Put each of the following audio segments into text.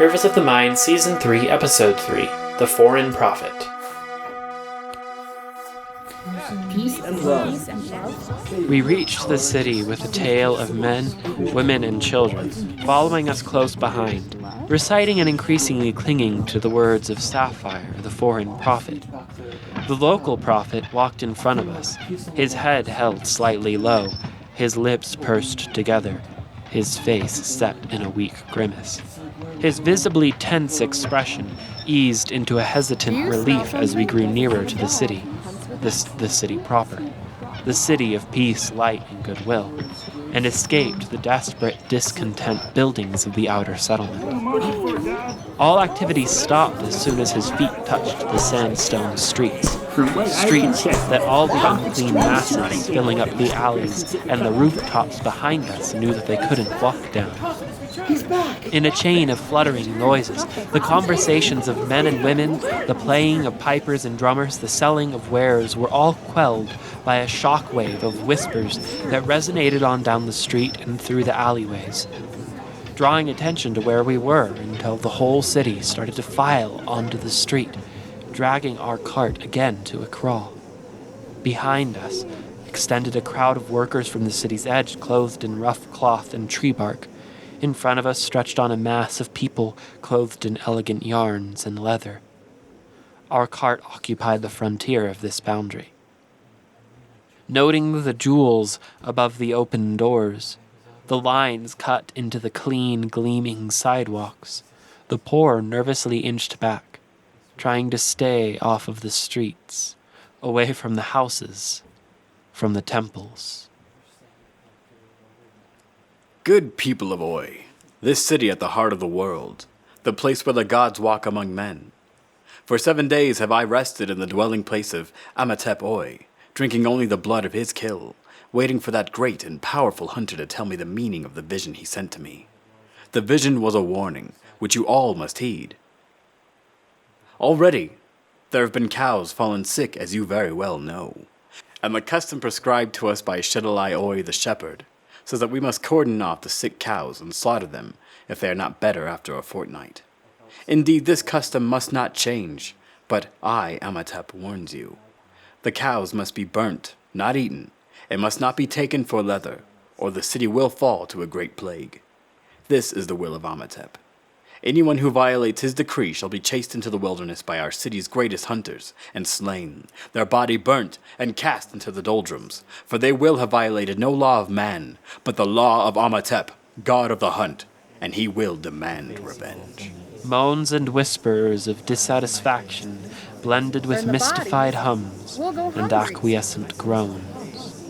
Rivers of the Mind, Season 3, Episode 3, The Foreign Prophet. Peace and love. We reached the city with a tale of men, women, and children, following us close behind, reciting and increasingly clinging to the words of Sapphire, the foreign prophet. The local prophet walked in front of us, his head held slightly low, his lips pursed together, his face set in a weak grimace. His visibly tense expression eased into a hesitant relief as we grew nearer to the city. The city proper. The city of peace, light, and goodwill, and escaped the desperate, discontent buildings of the outer settlement. All activity stopped as soon as his feet touched the sandstone streets that all the unclean masses filling up the alleys and the rooftops behind us knew that they couldn't walk down. In a chain of fluttering noises, the conversations of men and women, the playing of pipers and drummers, the selling of wares were all quelled by a shockwave of whispers that resonated on down the street and through the alleyways, drawing attention to where we were until the whole city started to file onto the street, dragging our cart again to a crawl. Behind us extended a crowd of workers from the city's edge, clothed in rough cloth and tree bark. In front of us stretched on a mass of people clothed in elegant yarns and leather. Our cart occupied the frontier of this boundary. Noting the jewels above the open doors, the lines cut into the clean, gleaming sidewalks, the poor nervously inched back, trying to stay off of the streets, away from the houses, from the temples. Good people of Oi, this city at the heart of the world, the place where the gods walk among men. For 7 days have I rested in the dwelling place of Amatep Oi, drinking only the blood of his kill, waiting for that great and powerful hunter to tell me the meaning of the vision he sent to me. The vision was a warning, which you all must heed. Already, there have been cows fallen sick, as you very well know, and the custom prescribed to us by Shedalai Oi the shepherd says that we must cordon off the sick cows and slaughter them if they are not better after a fortnight. Indeed, this custom must not change, but I, Amatep, warns you. The cows must be burnt, not eaten, and must not be taken for leather, or the city will fall to a great plague. This is the will of Amatep. Anyone who violates his decree shall be chased into the wilderness by our city's greatest hunters, and slain, their body burnt, and cast into the doldrums, for they will have violated no law of man, but the law of Amatep, god of the hunt, and he will demand revenge. Moans and whispers of dissatisfaction blended with mystified hums and acquiescent groans.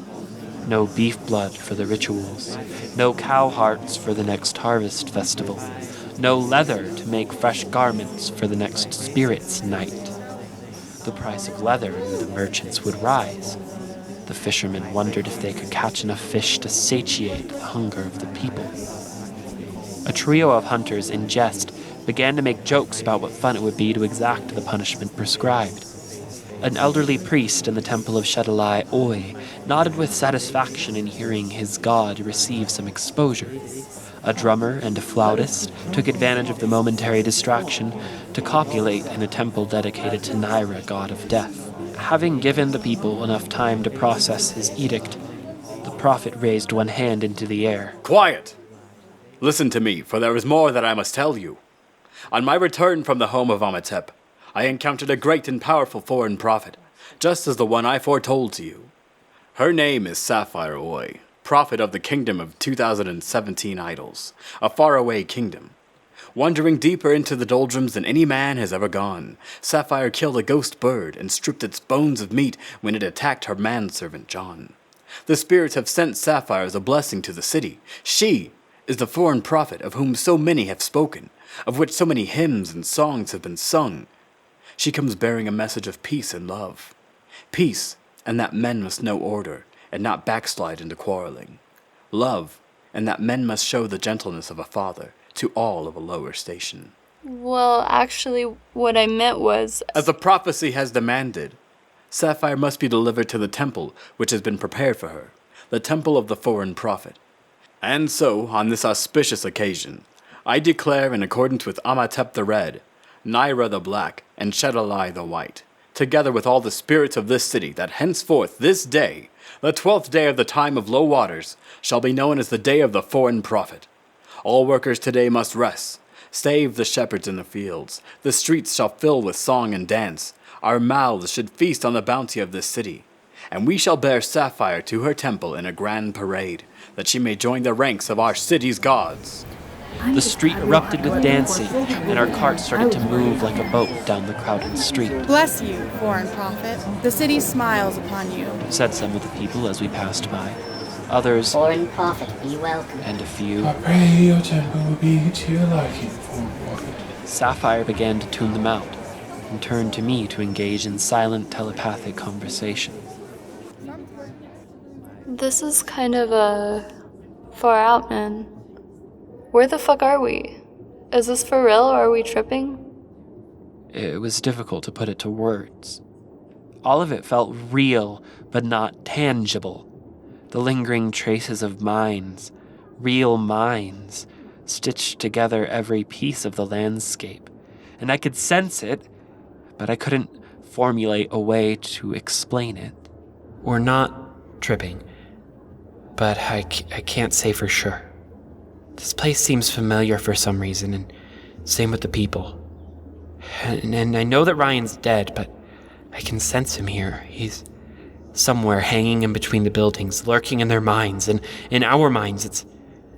No beef blood for the rituals, no cow hearts for the next harvest festival, no leather to make fresh garments for the next spirits' night. The price of leather in the merchants would rise. The fishermen wondered if they could catch enough fish to satiate the hunger of the people. A trio of hunters, in jest, began to make jokes about what fun it would be to exact the punishment prescribed. An elderly priest in the temple of Shedalai Oi nodded with satisfaction in hearing his god receive some exposure. A drummer and a flautist took advantage of the momentary distraction to copulate in a temple dedicated to Naira, god of death. Having given the people enough time to process his edict, the prophet raised one hand into the air. Quiet! Listen to me, for there is more that I must tell you. On my return from the home of Amatep, I encountered a great and powerful foreign prophet, just as the one I foretold to you. Her name is Sapphire Oi, prophet of the kingdom of 2017 idols, a faraway kingdom. Wandering deeper into the doldrums than any man has ever gone, Sapphire killed a ghost bird and stripped its bones of meat when it attacked her manservant John. The spirits have sent Sapphire as a blessing to the city. She is the foreign prophet of whom so many have spoken, of which so many hymns and songs have been sung. She comes bearing a message of peace and love. Peace, and that men must know order, and not backslide into quarreling. Love, and that men must show the gentleness of a father to all of a lower station. Well, actually, what I meant was... As the prophecy has demanded, Sapphire must be delivered to the temple which has been prepared for her, the temple of the foreign prophet. And so, on this auspicious occasion, I declare in accordance with Amatep the Red, Naira the Black, and Shedalai the White, together with all the spirits of this city, that henceforth this day, the 12th day of the time of low waters, shall be known as the day of the foreign prophet. All workers today must rest, save the shepherds in the fields. The streets shall fill with song and dance. Our mouths should feast on the bounty of this city. And we shall bear Sapphire to her temple in a grand parade, that she may join the ranks of our city's gods. The street erupted with dancing, and our cart started to move like a boat down the crowded street. Bless you, foreign prophet. The city smiles upon you, Said some of the people as we passed by. Others, Foreign prophet, be welcome. and a few, I pray your temple will be to your liking, foreign prophet. Sapphire began to tune them out, and turned to me to engage in silent telepathic conversation. This is kind of far out, man. Where the fuck are we? Is this for real or are we tripping? It was difficult to put it to words. All of it felt real, but not tangible. The lingering traces of minds, real minds, stitched together every piece of the landscape. And I could sense it, but I couldn't formulate a way to explain it. We're not tripping, but I can't say for sure. This place seems familiar for some reason, and same with the people. And I know that Ryan's dead, but I can sense him here. He's somewhere hanging in between the buildings, lurking in their minds, and in our minds.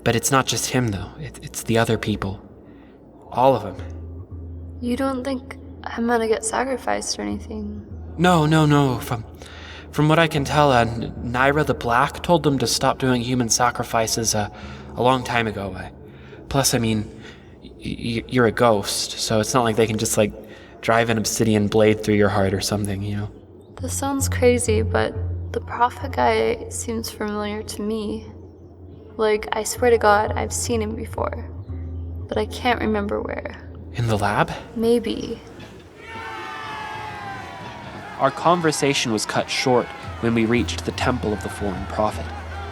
But it's not just him, though. It's the other people. All of them. You don't think I'm gonna get sacrificed or anything? No. From what I can tell, Naira the Black told them to stop doing human sacrifices a long time ago. Plus, I mean, you're a ghost, so it's not like they can just, drive an obsidian blade through your heart or something, you know? This sounds crazy, but the prophet guy seems familiar to me. I swear to God, I've seen him before. But I can't remember where. In the lab? Maybe. Our conversation was cut short when we reached the temple of the foreign prophet,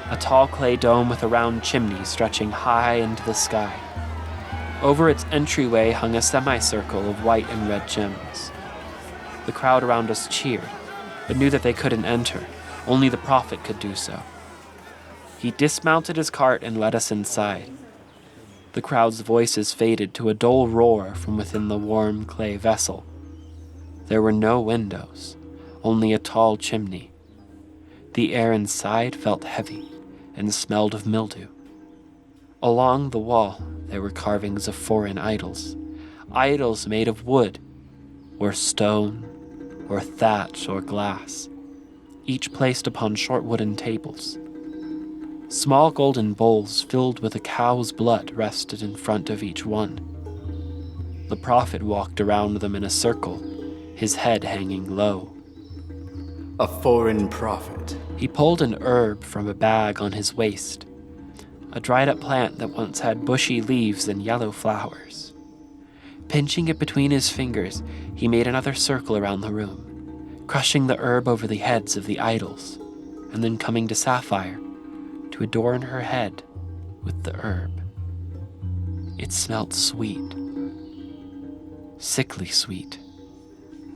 a tall clay dome with a round chimney stretching high into the sky. Over its entryway hung a semicircle of white and red gems. The crowd around us cheered, but knew that they couldn't enter. Only the prophet could do so. He dismounted his cart and led us inside. The crowd's voices faded to a dull roar from within the warm clay vessel. There were no windows, only a tall chimney. The air inside felt heavy and smelled of mildew. Along the wall, there were carvings of foreign idols made of wood, or stone, or thatch, or glass, each placed upon short wooden tables. Small golden bowls filled with a cow's blood rested in front of each one. The prophet walked around them in a circle, his head hanging low. A foreign prophet. He pulled an herb from a bag on his waist, a dried-up plant that once had bushy leaves and yellow flowers. Pinching it between his fingers, he made another circle around the room, crushing the herb over the heads of the idols, and then coming to Sapphire to adorn her head with the herb. It smelt sweet, sickly sweet.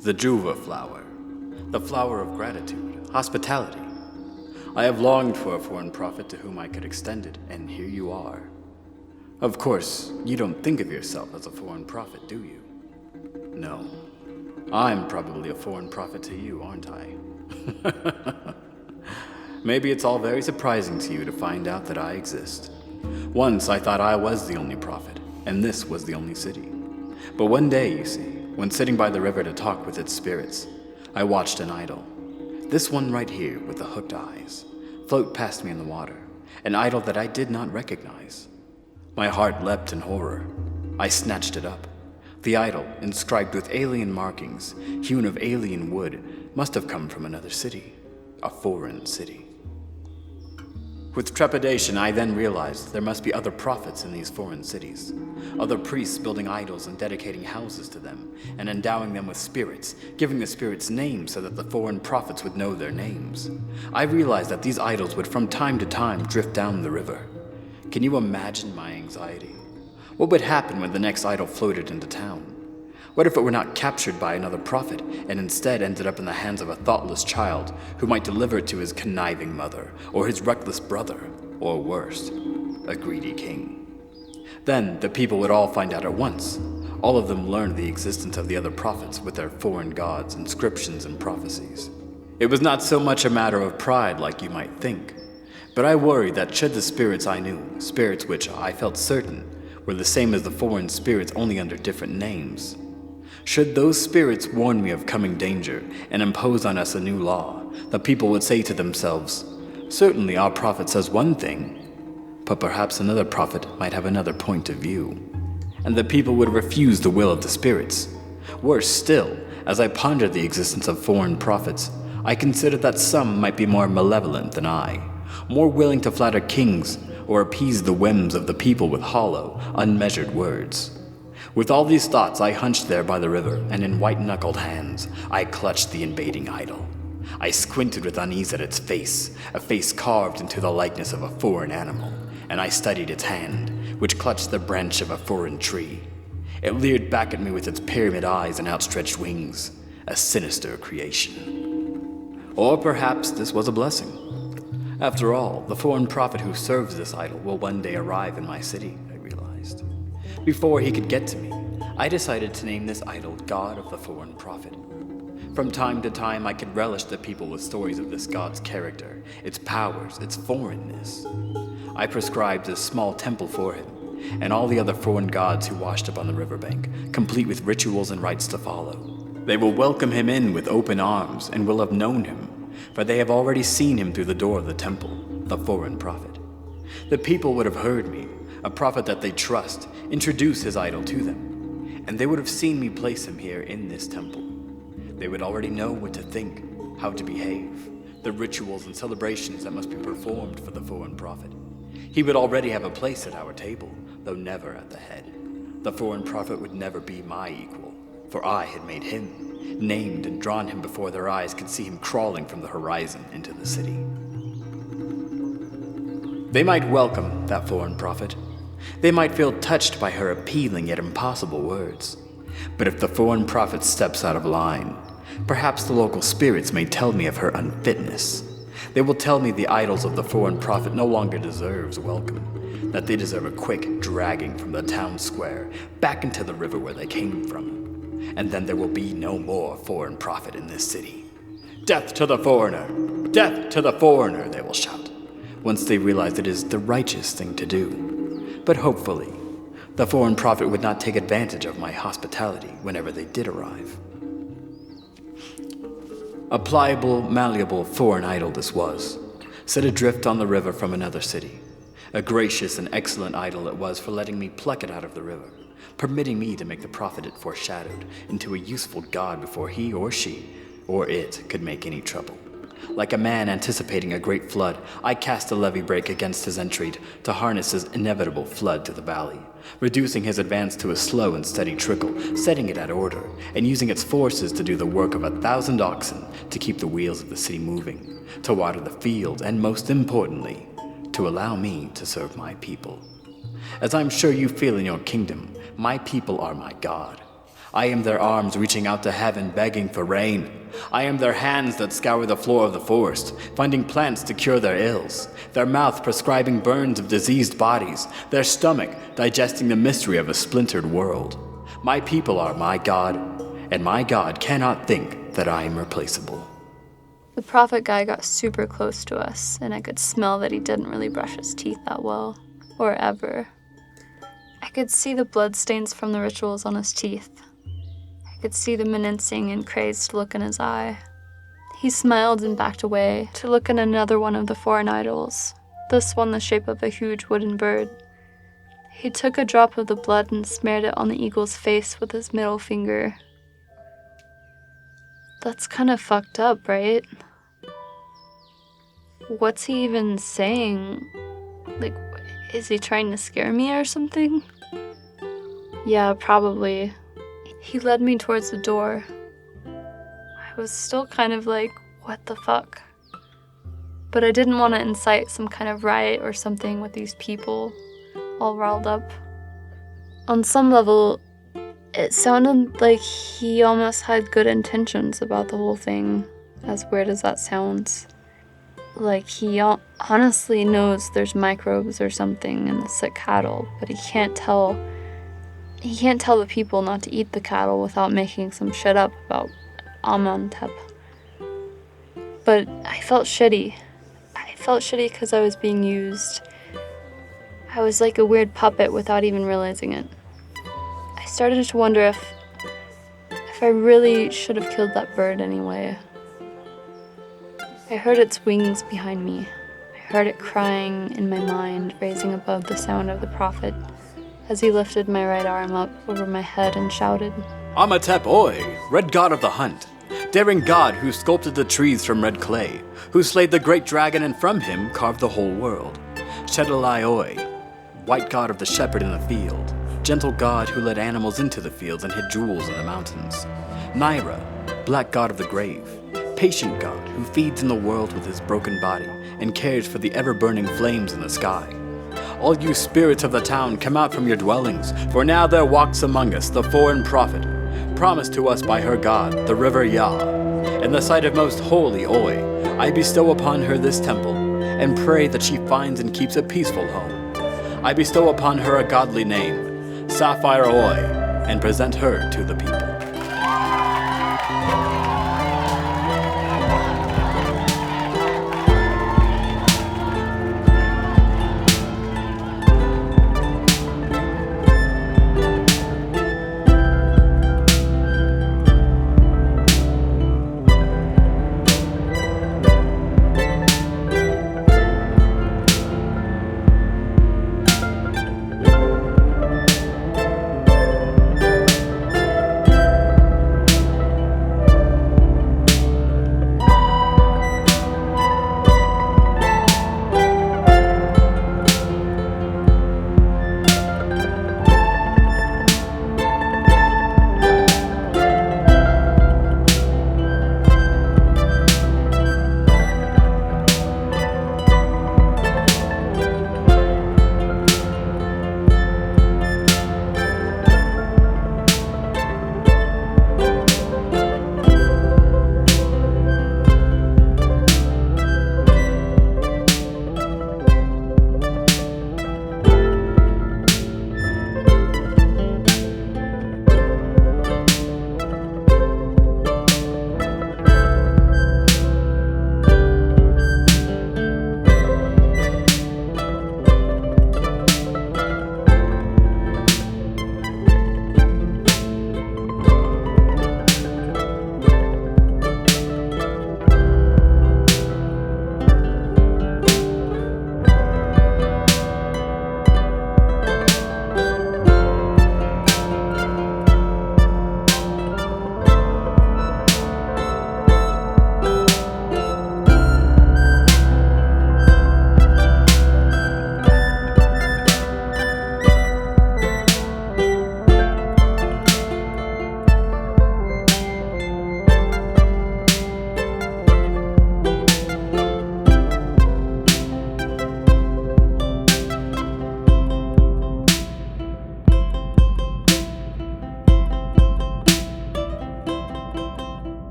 The Juva flower. The flower of gratitude, hospitality. I have longed for a foreign prophet to whom I could extend it, and here you are. Of course, you don't think of yourself as a foreign prophet, do you? No. I'm probably a foreign prophet to you, aren't I? Maybe it's all very surprising to you to find out that I exist. Once I thought I was the only prophet, and this was the only city. But one day, you see, when sitting by the river to talk with its spirits, I watched an idol. This one right here with the hooked eyes float past me in the water, an idol that I did not recognize. My heart leapt in horror. I snatched it up. The idol, inscribed with alien markings, hewn of alien wood, must have come from another city, a foreign city. With trepidation, I then realized there must be other prophets in these foreign cities, other priests building idols and dedicating houses to them, and endowing them with spirits, giving the spirits names so that the foreign prophets would know their names. I realized that these idols would from time to time drift down the river. Can you imagine my anxiety? What would happen when the next idol floated into town? What if it were not captured by another prophet, and instead ended up in the hands of a thoughtless child who might deliver it to his conniving mother, or his reckless brother, or worse, a greedy king? Then the people would all find out at once. All of them learned the existence of the other prophets with their foreign gods, inscriptions, and prophecies. It was not so much a matter of pride like you might think, but I worried that should the spirits I knew, spirits which I felt certain were the same as the foreign spirits only under different names, should those spirits warn me of coming danger and impose on us a new law, the people would say to themselves, certainly our prophet says one thing, but perhaps another prophet might have another point of view, and the people would refuse the will of the spirits. Worse still, as I pondered the existence of foreign prophets, I considered that some might be more malevolent than I, more willing to flatter kings or appease the whims of the people with hollow, unmeasured words. With all these thoughts, I hunched there by the river, and in white-knuckled hands, I clutched the invading idol. I squinted with unease at its face, a face carved into the likeness of a foreign animal, and I studied its hand, which clutched the branch of a foreign tree. It leered back at me with its pyramid eyes and outstretched wings, a sinister creation. Or perhaps this was a blessing. After all, the foreign prophet who serves this idol will one day arrive in my city, I realized. Before he could get to me, I decided to name this idol God of the Foreign Prophet. From time to time, I could relish the people with stories of this god's character, its powers, its foreignness. I prescribed a small temple for him, and all the other foreign gods who washed up on the riverbank, complete with rituals and rites to follow. They will welcome him in with open arms and will have known him, for they have already seen him through the door of the temple, the foreign prophet. The people would have heard me, a prophet that they trust, introduce his idol to them, and they would have seen me place him here in this temple. They would already know what to think, how to behave, the rituals and celebrations that must be performed for the foreign prophet. He would already have a place at our table, though never at the head. The foreign prophet would never be my equal, for I had made him, named and drawn him before their eyes could see him crawling from the horizon into the city. They might welcome that foreign prophet. They might feel touched by her appealing yet impossible words. But if the foreign prophet steps out of line, perhaps the local spirits may tell me of her unfitness. They will tell me the idols of the foreign prophet no longer deserves welcome, that they deserve a quick dragging from the town square back into the river where they came from. And then there will be no more foreign prophet in this city. Death to the foreigner! Death to the foreigner, they will shout, once they realize it is the righteous thing to do. But hopefully, the foreign prophet would not take advantage of my hospitality whenever they did arrive. A pliable, malleable foreign idol this was, set adrift on the river from another city. A gracious and excellent idol it was for letting me pluck it out of the river, permitting me to make the prophet it foreshadowed into a useful god before he or she, or it, could make any trouble. Like a man anticipating a great flood, I cast a levee break against his entry to harness his inevitable flood to the valley, reducing his advance to a slow and steady trickle, setting it at order, and using its forces to do the work of 1,000 oxen to keep the wheels of the city moving, to water the fields, and most importantly, to allow me to serve my people. As I'm sure you feel in your kingdom, my people are my God. I am their arms reaching out to heaven begging for rain. I am their hands that scour the floor of the forest, finding plants to cure their ills, their mouth prescribing burns of diseased bodies, their stomach digesting the mystery of a splintered world. My people are my God, and my God cannot think that I am replaceable. The prophet guy got super close to us, and I could smell that he didn't really brush his teeth that well, or ever. I could see the bloodstains from the rituals on his teeth. I could see the menacing and crazed look in his eye. He smiled and backed away to look at another one of the foreign idols, this one the shape of a huge wooden bird. He took a drop of the blood and smeared it on the eagle's face with his middle finger. That's kind of fucked up, right? What's he even saying? Like, is he trying to scare me or something? Yeah, probably. He led me towards the door. I was still kind of like, what the fuck? But I didn't want to incite some kind of riot or something with these people all riled up. On some level, it sounded like he almost had good intentions about the whole thing, as weird as that sounds. Like he honestly knows there's microbes or something in the sick cattle, but he can't tell the people not to eat the cattle without making some shit up about Amenhotep. But I felt shitty. I felt shitty because I was being used. I was like a weird puppet without even realizing it. I started to wonder if I really should have killed that bird anyway. I heard its wings behind me. I heard it crying in my mind, raising above the sound of the prophet, as he lifted my right arm up over my head and shouted, Amenhotep Oi, red god of the hunt, daring god who sculpted the trees from red clay, who slayed the great dragon and from him carved the whole world. Shedalai Oi, white god of the shepherd in the field, gentle god who led animals into the fields and hid jewels in the mountains. Naira, black god of the grave, patient god who feeds in the world with his broken body and cares for the ever-burning flames in the sky. All you spirits of the town, come out from your dwellings, for now there walks among us the foreign prophet, promised to us by her god, the river Yah. In the sight of most holy Oi, I bestow upon her this temple, and pray that she finds and keeps a peaceful home. I bestow upon her a godly name, Sapphire Oi, and present her to the people.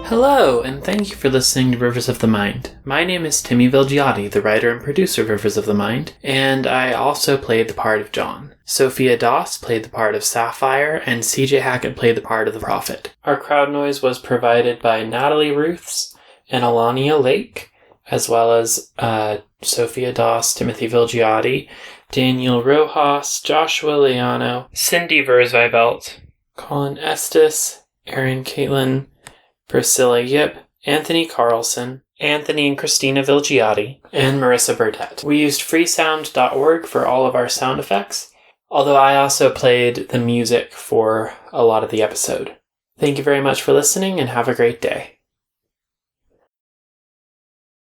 Hello, and thank you for listening to Rivers of the Mind. My name is Timmy Vilgiate, the writer and producer of Rivers of the Mind, and I also played the part of John. Sophia Doss played the part of Sapphire, and CJ Hackett played the part of the Prophet. Our crowd noise was provided by Natalie Ruths and Elannia Lake, as well as Sophia Doss, Timothy Vilgiate, Daniel Rojas, Joshua Leano, Cindy Verzwyvelt, Collin Estes, Erin Caitlinn, Priscilla Yip, Anthony Carlson, Anthony and Christina Vilgiate, and Marissa Burdette. We used freesound.org for all of our sound effects, although I also played the music for a lot of the episode. Thank you very much for listening and have a great day.